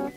Hello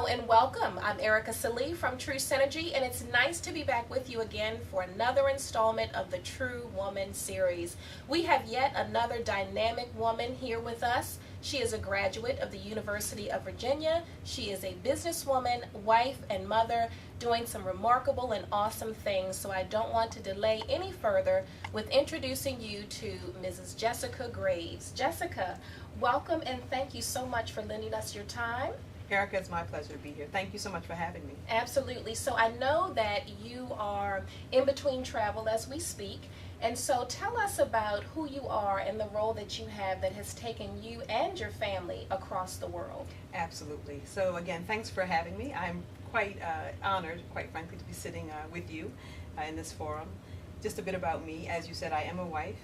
and welcome. I'm Ericka Sallee from TruSynergy, and it's nice to be back with you again for another installment of the TruWoman series. We have yet another dynamic woman here with us. She is a graduate of the University of Virginia. She is a businesswoman, wife, and mother doing some remarkable and awesome things. So I don't want to delay any further with introducing you to Mrs. Jessica Graves. Jessica, welcome and thank you so much for lending us your time. Ericka, it's my pleasure to be here. Thank you so much for having me. Absolutely. So I know that you are in between travel as we speak. And so tell us about who you are and the role that you have that has taken you and your family across the world. Absolutely. So again, thanks for having me. I'm quite honored, quite frankly, to be sitting with you in this forum. Just a bit about me. As you said, I am a wife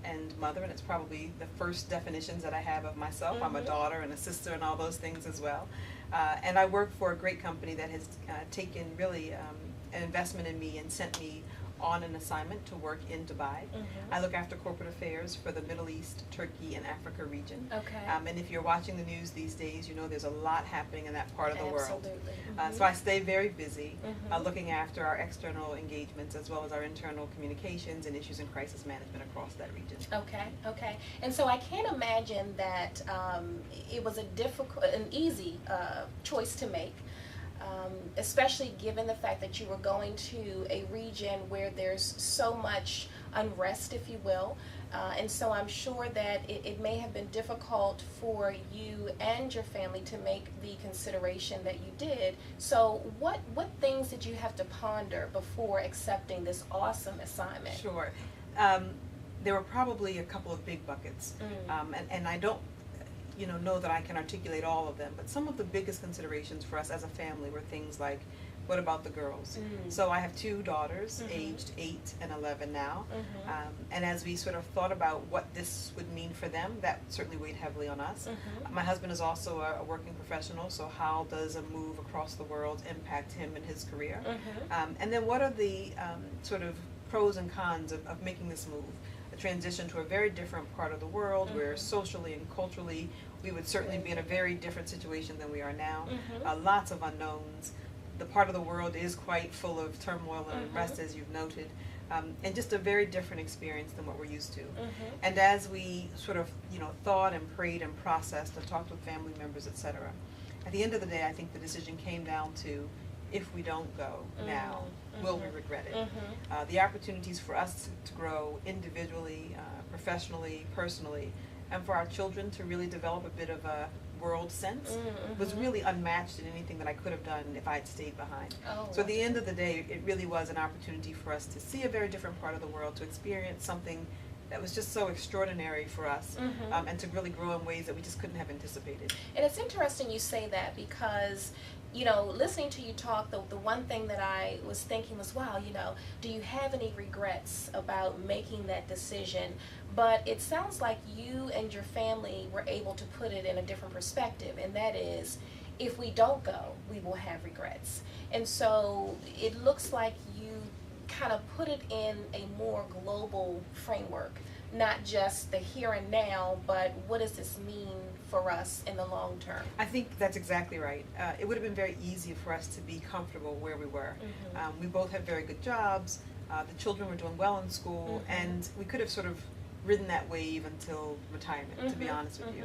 and mother, and it's probably the first definitions that I have of myself. I'm a daughter and a sister and all those things as well. And I work for a great company that has taken really an investment in me and sent me on an assignment to work in Dubai. I look after corporate affairs for the Middle East, Turkey, and Africa region. Okay. And if you're watching the news these days, you know there's a lot happening in that part of the world. Absolutely. So I stay very busy looking after our external engagements as well as our internal communications and issues and crisis management across that region. Okay, okay. And so I can't imagine that it was an easy choice to make. Especially given the fact that you were going to a region where there's so much unrest, if you will. And so I'm sure that it may have been difficult for you and your family to make the consideration that you did. So what things did you have to ponder before accepting this awesome assignment? Sure. There were probably a couple of big buckets. And I don't know that I can articulate all of them, but some of the biggest considerations for us as a family were things like, what about the girls? So I have two daughters, aged 8 and 11 now, and as we sort of thought about what this would mean for them, that certainly weighed heavily on us. My husband is also a working professional, so how does a move across the world impact him and his career? And then what are the sort of pros and cons of making this move? A transition to a very different part of the world where socially and culturally we would certainly be in a very different situation than we are now. Lots of unknowns. The part of the world is quite full of turmoil and unrest, as you've noted, and just a very different experience than what we're used to. And as we sort of thought and prayed and processed and talked with family members, etc., at the end of the day, I think the decision came down to, if we don't go now, will we regret it? The opportunities for us to grow individually, professionally, personally, and for our children to really develop a bit of a world sense was really unmatched in anything that I could have done if I had stayed behind. So at the end of the day, it really was an opportunity for us to see a very different part of the world, to experience something that was just so extraordinary for us, and to really grow in ways that we just couldn't have anticipated. And it's interesting you say that because, listening to you talk, the one thing that I was thinking was, wow, do you have any regrets about making that decision? But it sounds like you and your family were able to put it in a different perspective, and that is, if we don't go, we will have regrets. And so it looks like you kind of put it in a more global framework, not just the here and now, but what does this mean for us in the long term? I think that's exactly right. It would have been very easy for us to be comfortable where we were. We both had very good jobs, the children were doing well in school, and we could have sort of ridden that wave until retirement, to be honest with you.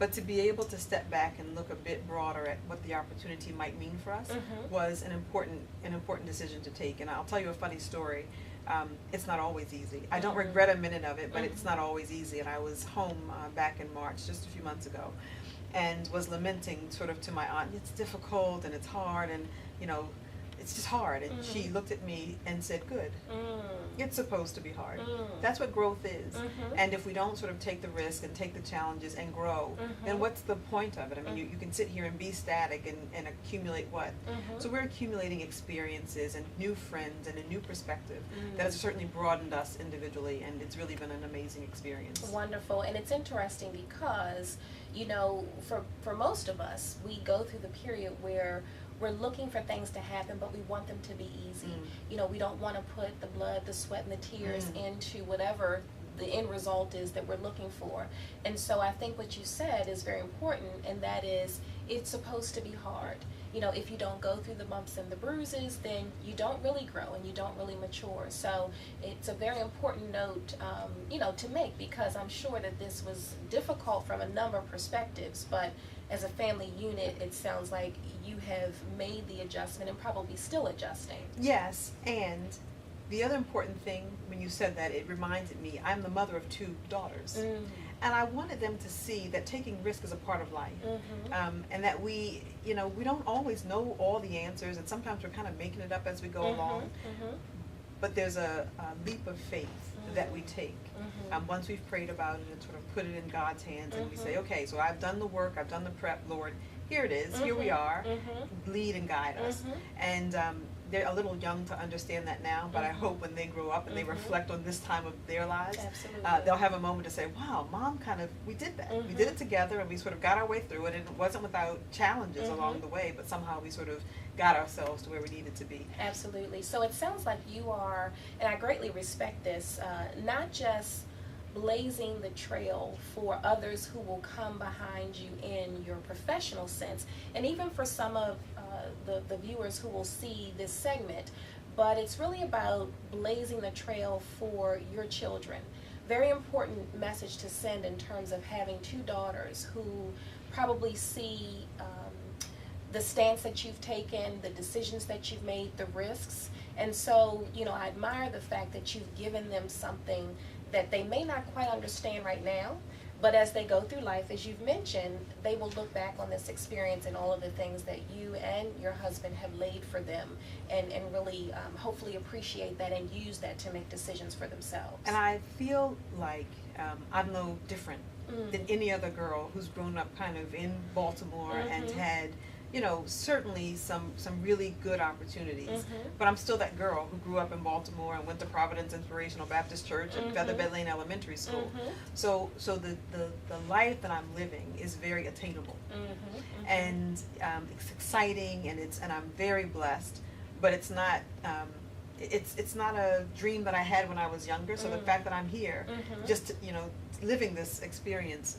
But to be able to step back and look a bit broader at what the opportunity might mean for us was an important decision to take. And I'll tell you a funny story. It's not always easy. I don't regret a minute of it, but it's not always easy. And I was home back in March, just a few months ago, and was lamenting sort of to my aunt, it's difficult and it's hard, and it's just hard. And she looked at me and said, good. It's supposed to be hard. That's what growth is. And if we don't sort of take the risk and take the challenges and grow, then what's the point of it? I mean, you can sit here and be static and accumulate what? So we're accumulating experiences and new friends and a new perspective that has certainly broadened us individually, and it's really been an amazing experience. Wonderful. And it's interesting because you know, for most of us, we go through the period where we're looking for things to happen, but we want them to be easy. You know, we don't want to put the blood, the sweat, and the tears into whatever the end result is that we're looking for. And so I think what you said is very important, and that is, it's supposed to be hard. You know, if you don't go through the bumps and the bruises, then you don't really grow and you don't really mature. So it's a very important note, you know, to make, because I'm sure that this was difficult from a number of perspectives, but as a family unit, it sounds like you have made the adjustment and probably still adjusting. Yes, and the other important thing, when you said that, it reminded me, I'm the mother of 2 daughters. And I wanted them to see that taking risk is a part of life. And that we, you know, we don't always know all the answers, and sometimes we're kind of making it up as we go along. But there's a leap of faith that we take. Once we've prayed about it and sort of put it in God's hands, and we say, okay, so I've done the work, I've done the prep, Lord, here it is, here we are, lead and guide us. And they're a little young to understand that now, but I hope when they grow up and they reflect on this time of their lives, they'll have a moment to say, wow, Mom we did that. We did it together, and we sort of got our way through it, and it wasn't without challenges along the way, but somehow we sort of got ourselves to where we needed to be. Absolutely. So it sounds like you are, and I greatly respect this, not just blazing the trail for others who will come behind you in your professional sense, and even for some of the viewers who will see this segment, but it's really about blazing the trail for your children. Very important message to send in terms of having 2 daughters who probably see the stance that you've taken, the decisions that you've made, the risks. And so, you know, I admire the fact that you've given them something that they may not quite understand right now, but as they go through life, as you've mentioned, they will look back on this experience and all of the things that you and your husband have laid for them, and really hopefully appreciate that and use that to make decisions for themselves. And I feel like I'm no different than any other girl who's grown up kind of in Baltimore and had, you know, certainly some really good opportunities, but I'm still that girl who grew up in Baltimore and went to Providence Inspirational Baptist Church and Featherbed Lane Elementary School. So the life that I'm living is very attainable, and it's exciting, and I'm very blessed, but it's not it's not a dream that I had when I was younger. So the fact that I'm here, just you know, living this experience,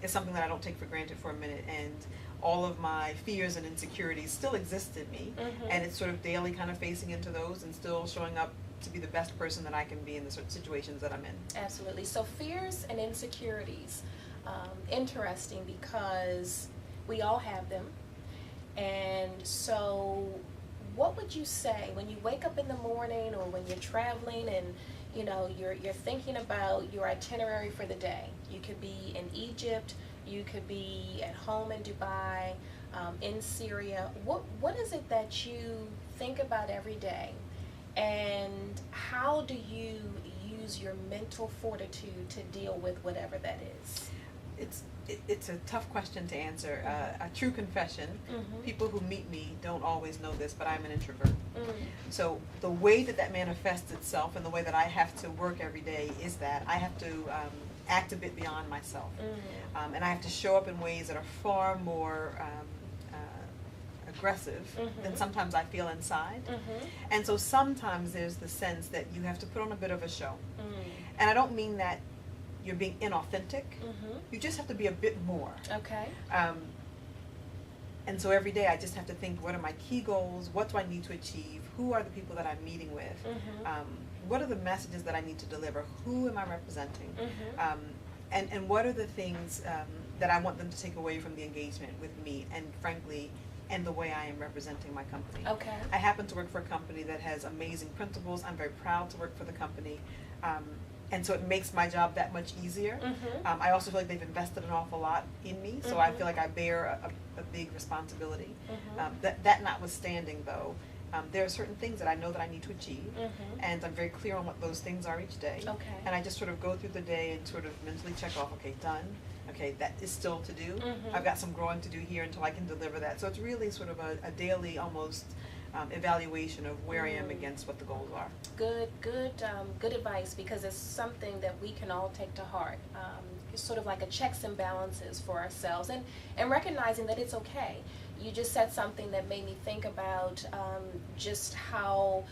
is something that I don't take for granted for a minute. And all of my fears and insecurities still exist in me, and it's sort of daily kind of facing into those and still showing up to be the best person that I can be in the certain situations that I'm in. Absolutely. So fears and insecurities, interesting, because we all have them. And so what would you say when you wake up in the morning, or when you're traveling and you know you're thinking about your itinerary for the day? You could be in Egypt, you could be at home in Dubai, in Syria. What is it that you think about every day, and how do you use your mental fortitude to deal with whatever that is? It's a tough question to answer. A true confession, people who meet me don't always know this, but I'm an introvert. So the way that manifests itself, and the way that I have to work every day, is that I have to act a bit beyond myself. And I have to show up in ways that are far more aggressive than sometimes I feel inside. And so sometimes there's the sense that you have to put on a bit of a show. And I don't mean that you're being inauthentic. You just have to be a bit more. Okay. And so every day I just have to think, what are my key goals? What do I need to achieve? Who are the people that I'm meeting with? What are the messages that I need to deliver? Who am I representing? And what are the things that I want them to take away from the engagement with me, and frankly, and the way I am representing my company. Okay. I happen to work for a company that has amazing principles. I'm very proud to work for the company. And so it makes my job that much easier. I also feel like they've invested an awful lot in me, so I feel like I bear a big responsibility. That notwithstanding, though, there are certain things that I know that I need to achieve, and I'm very clear on what those things are each day. Okay. And I just sort of go through the day and sort of mentally check off, okay, done. Okay, that is still to do. I've got some growing to do here until I can deliver that. So it's really sort of a daily, almost, evaluation of where I am against what the goals are. Good advice, because it's something that we can all take to heart. sort of like a checks and balances for ourselves, and recognizing that it's okay. You just said something that made me think about just how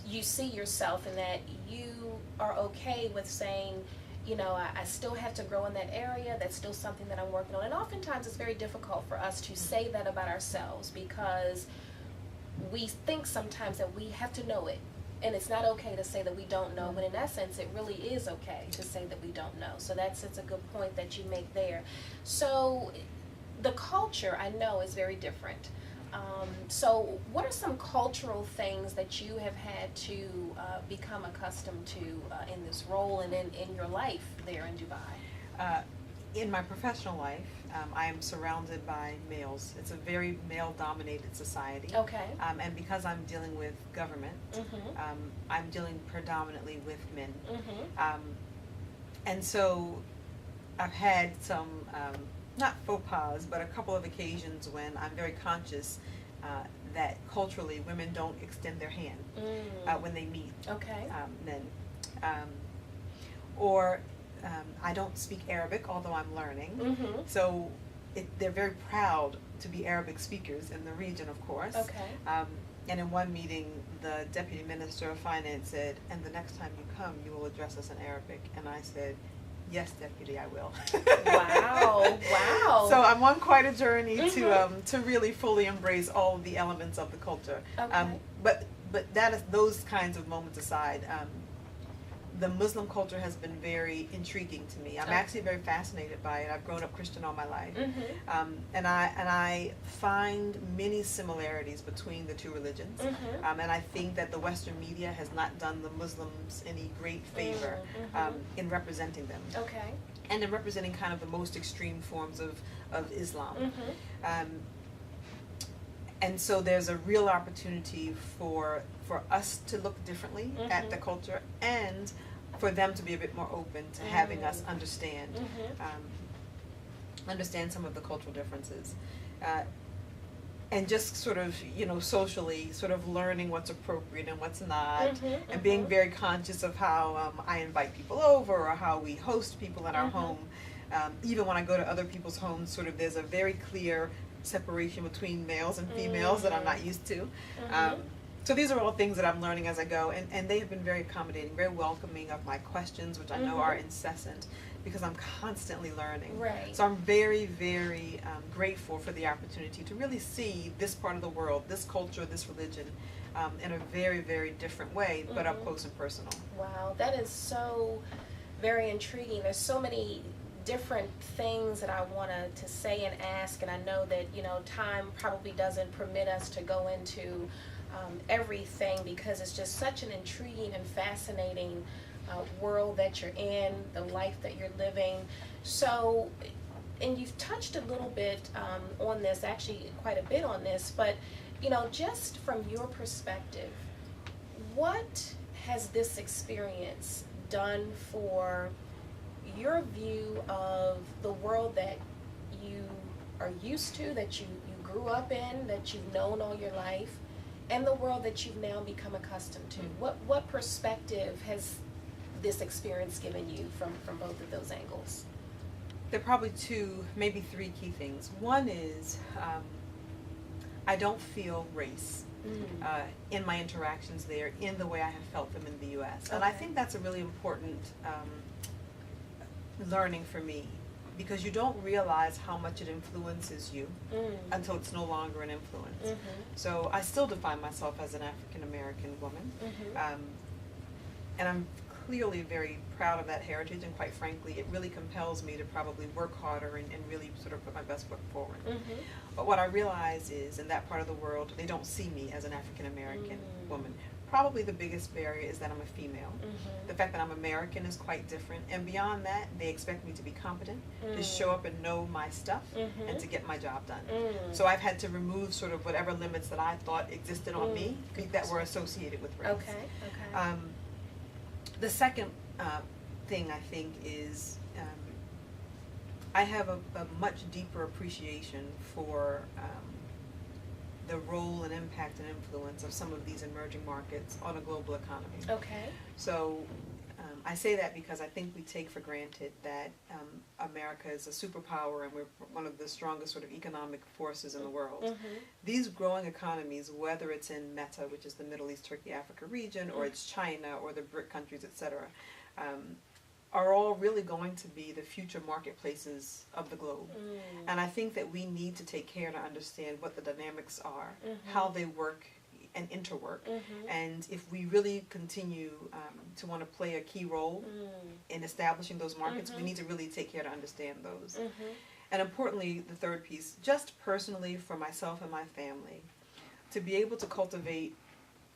you see yourself, and that you are okay with saying, you know, I still have to grow in that area. That's still something that I'm working on. And oftentimes it's very difficult for us to say that about ourselves, because we think sometimes that we have to know it. And it's not okay to say that we don't know, when in essence it really is okay to say that we don't know. So it's a good point that you make there. So the culture, I know, is very different. So what are some cultural things that you have had to become accustomed to in this role and in your life there in Dubai? In my professional life, I am surrounded by males. It's a very male-dominated society. Okay. And because I'm dealing with government, I'm dealing predominantly with men. And so I've had some, not faux pas, but a couple of occasions when I'm very conscious that culturally women don't extend their hand when they meet men. Or I don't speak Arabic, although I'm learning. So they're very proud to be Arabic speakers in the region, of course. And in one meeting, the Deputy Minister of Finance said, "And the next time you come, you will address us in Arabic." And I said, "Yes, Deputy, I will." Wow, wow. So I'm on quite a journey to really fully embrace all of the elements of the culture. But that is, those kinds of moments aside, the Muslim culture has been very intriguing to me. I'm actually very fascinated by it. I've grown up Christian all my life, and I find many similarities between the two religions. And I think that the Western media has not done the Muslims any great favor in representing them, and in representing kind of the most extreme forms of Islam. And so there's a real opportunity for us to look differently at the culture, and for them to be a bit more open to having us understand some of the cultural differences, and just sort of, you know, socially sort of learning what's appropriate and what's not, and being very conscious of how I invite people over, or how we host people in our home. Even when I go to other people's homes, sort of there's a very clear separation between males and females that I'm not used to. So these are all things that I'm learning as I go, and they have been very accommodating, very welcoming of my questions, which I know are incessant, because I'm constantly learning. So I'm very, very grateful for the opportunity to really see this part of the world, this culture, this religion, in a very, very different way, but up close and personal. Wow, that is so very intriguing. There's so many different things that I wanted to say and ask, and I know that, you know, time probably doesn't permit us to go into everything, because it's just such an intriguing and fascinating world that you're in, the life that you're living. So, and you've touched a little bit on this, actually quite a bit on this, but, you know, just from your perspective, what has this experience done for your view of the world that you are used to, that you grew up in, that you've known all your life, and the world that you've now become accustomed to? What perspective has this experience given you from both of those angles? There are probably two, maybe three key things. One is I don't feel race in my interactions there in the way I have felt them in the U.S. And I think that's a really important learning for me, because you don't realize how much it influences you until it's no longer an influence. So I still define myself as an African American woman, and I'm clearly very proud of that heritage, and quite frankly, it really compels me to probably work harder and really sort of put my best foot forward. But what I realize is, in that part of the world, they don't see me as an African American woman. Probably the biggest barrier is that I'm a female. The fact that I'm American is quite different, and beyond that, they expect me to be competent, to show up and know my stuff, and to get my job done. So I've had to remove sort of whatever limits that I thought existed on me that were associated with race. The second thing, I think, is I have a much deeper appreciation for the role and impact and influence of some of these emerging markets on a global economy. So I say that because I think we take for granted that America is a superpower and we're one of the strongest sort of economic forces in the world. Mm-hmm. These growing economies, whether it's in META, which is the Middle East, Turkey, Africa region, or it's China or the BRIC countries, etc., are all really going to be the future marketplaces of the globe. And I think that we need to take care to understand what the dynamics are, how they work and interwork. And if we really continue to want to play a key role in establishing those markets, we need to really take care to understand those. And importantly, the third piece, just personally for myself and my family, to be able to cultivate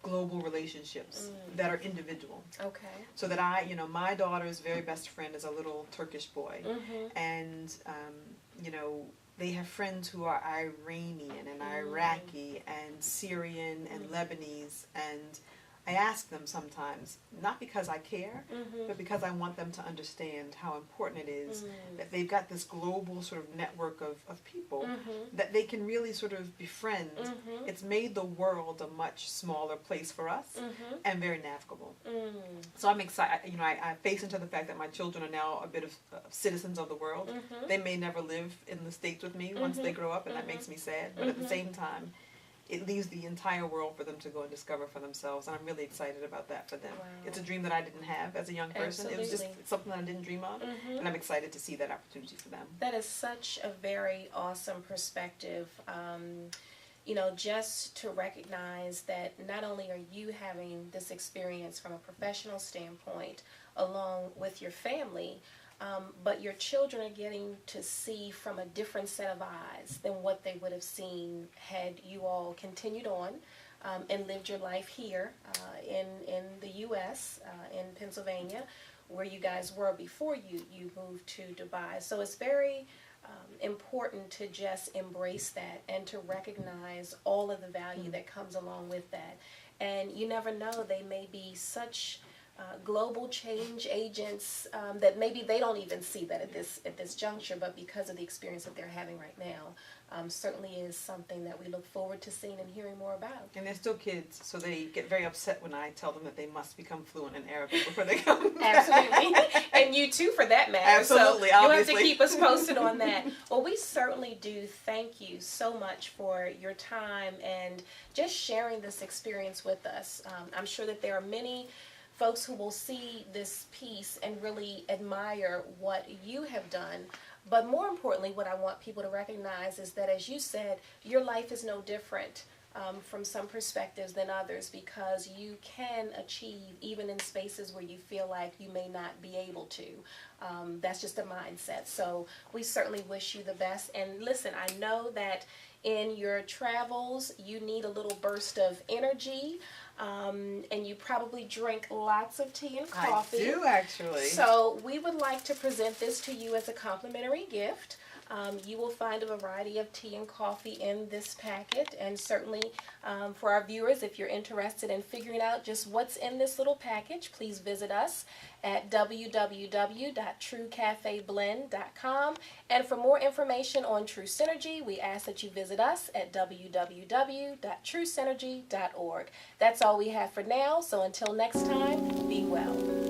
global relationships that are individual. Okay. So that my daughter's very best friend is a little Turkish boy. And, they have friends who are Iranian and Iraqi and Syrian and Lebanese, and I ask them sometimes, not because I care, but because I want them to understand how important it is that they've got this global sort of network of people that they can really sort of befriend. It's made the world a much smaller place for us and very navigable. So I'm excited, I face into the fact that my children are now a bit of citizens of the world. They may never live in the States with me once they grow up, and that makes me sad, but at the same time, it leaves the entire world for them to go and discover for themselves, and I'm really excited about that for them. Wow. It's a dream that I didn't have as a young person. Absolutely. It was just something that I didn't dream of, and I'm excited to see that opportunity for them. That is such a very awesome perspective. Just to recognize that not only are you having this experience from a professional standpoint along with your family, but your children are getting to see from a different set of eyes than what they would have seen had you all continued on and lived your life here in the U.S., in Pennsylvania, where you guys were before you moved to Dubai. So it's very important to just embrace that and to recognize all of the value that comes along with that. And you never know, they may be such global change agents that maybe they don't even see that at this juncture, but because of the experience that they're having right now, certainly is something that we look forward to seeing and hearing more about. And they're still kids, so they get very upset when I tell them that they must become fluent in Arabic before they come. Absolutely. And you too, for that matter. Absolutely, so obviously. You'll have to keep us posted on that. Well, we certainly do thank you so much for your time and just sharing this experience with us. I'm sure that there are many folks who will see this piece and really admire what you have done. But more importantly, what I want people to recognize is that, as you said, your life is no different from some perspectives than others, because you can achieve even in spaces where you feel like you may not be able to. That's just a mindset. So we certainly wish you the best. And listen, I know that in your travels, you need a little burst of energy. And you probably drink lots of tea and coffee. I do, actually. So we would like to present this to you as a complimentary gift. You will find a variety of tea and coffee in this packet, and certainly for our viewers, if you're interested in figuring out just what's in this little package, please visit us at www.trucafeblend.com. And for more information on TruSynergy, we ask that you visit us at www.trusynergy.org. That's all we have for now, so until next time, be well.